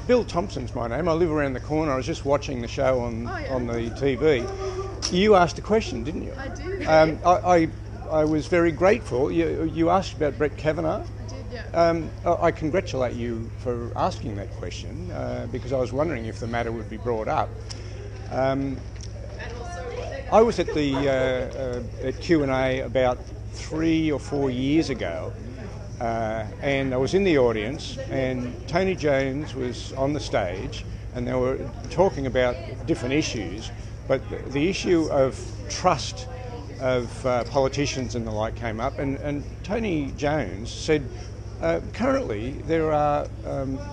Bill Thompson's my name. I live around the corner. I was just watching the show on the TV. You asked a question, didn't you? I did. I was very grateful. You asked about Brett Kavanaugh. I did, yeah. I congratulate you for asking that question because I was wondering if the matter would be brought up. I was at the at Q&A about 3 or 4 years ago, and I was in the audience, and Tony Jones was on the stage, and they were talking about different issues, but the issue of trust of politicians and the like came up, and Tony Jones said, currently there are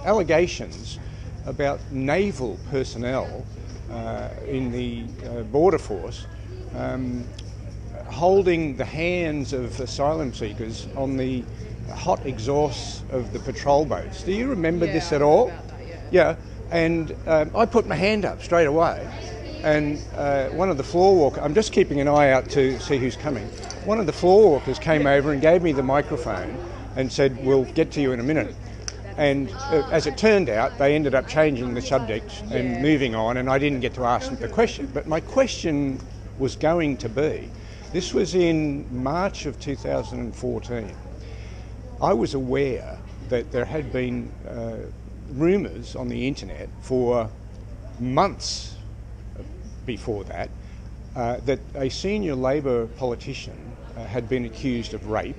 allegations about naval personnel in the border force holding the hands of asylum seekers on the hot exhausts of the patrol boats. Do you remember this at all? About that, Yeah, and I put my hand up straight away, and one of the floor walkers, I'm just keeping an eye out to see who's coming, one of the floor walkers came over and gave me the microphone and said, "We'll get to you in a minute." And as it turned out, they ended up changing the subject and moving on, and I didn't get to ask them the question. But my question was going to be, this was in March of 2014. I was aware that there had been rumours on the internet for months before that, that a senior Labor politician had been accused of rape,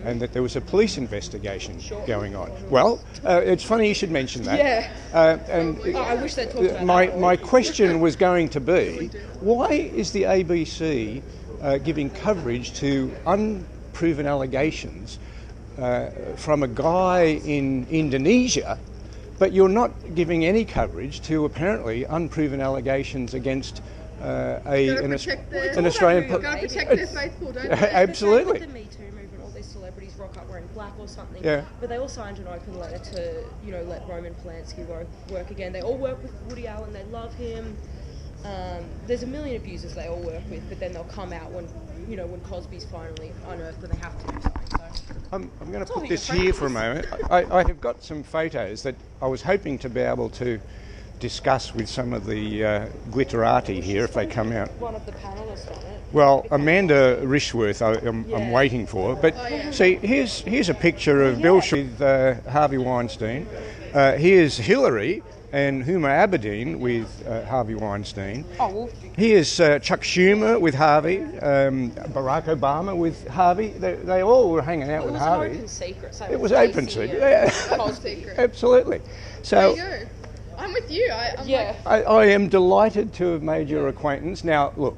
and that there was a police investigation going on. Well, it's funny you should mention that. Yeah. I wish they'd talked about that. My question was going to be, why is the ABC giving coverage to unproven allegations from a guy in Indonesia, but you're not giving any coverage to apparently unproven allegations against an Australian... You've got to protect their faithful, don't you? Absolutely. With the Me Too movement, all these celebrities rock up wearing black or something. Yeah. But they all signed an open letter to, let Roman Polanski work again. They all work with Woody Allen. They love him. There's a million abusers they all work with, but then they'll come out when Cosby's finally unearthed, but they have to do something. So I'm going to put this here for a moment. I have got some photos that I was hoping to be able to discuss with some of the glitterati here if they come out. One of the panellists on it. Well, Amanda Rishworth I'm waiting for. But see, here's a picture of Bill with Harvey Weinstein. Here's Hillary and Huma Abedin with Harvey Weinstein. Here's Chuck Schumer with Harvey, Barack Obama with Harvey. They all were hanging out with Harvey. It was an open secret. So it was open secret. Yeah. Absolutely. So there you go. I'm with you. I am delighted to have made your acquaintance. Now, look,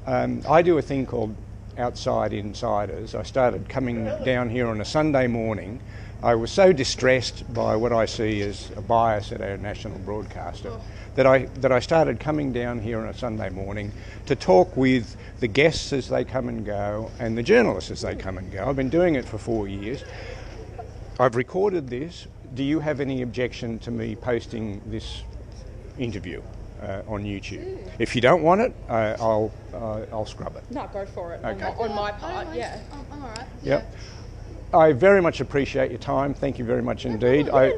I do a thing called Outside Insiders. I started coming down here on a Sunday morning. I was so distressed by what I see as a bias at our national broadcaster that I started coming down here on a Sunday morning to talk with the guests as they come and go and the journalists as they come and go. I've been doing it for 4 years. I've recorded this. Do you have any objection to me posting this interview on YouTube? If you don't want it, I'll scrub it. No, go for it. Okay. On my part, yeah. I'm all right. Yep. I very much appreciate your time. Thank you very much indeed. I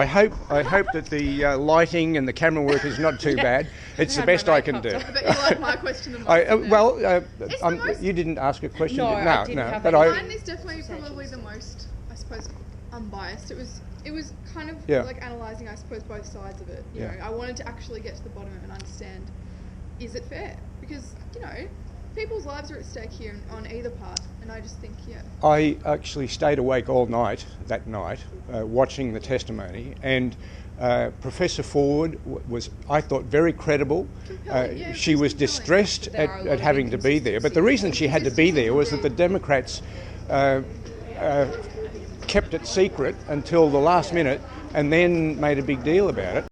hope that the lighting and the camera work is not too bad. It's the best I can do. I bet you like my question the most. You didn't ask a question. No, I didn't have but mine is definitely probably the most, I suppose, unbiased. It was kind of like analysing, I suppose, both sides of it. You know, I wanted to actually get to the bottom of it and understand, is it fair? Because, people's lives are at stake here on either part, and I just think, I actually stayed awake all night that night watching the testimony, and Professor Ford was, I thought, very credible. She was distressed at having to be there, but the reason she had to be there was that the Democrats kept it secret until the last minute and then made a big deal about it.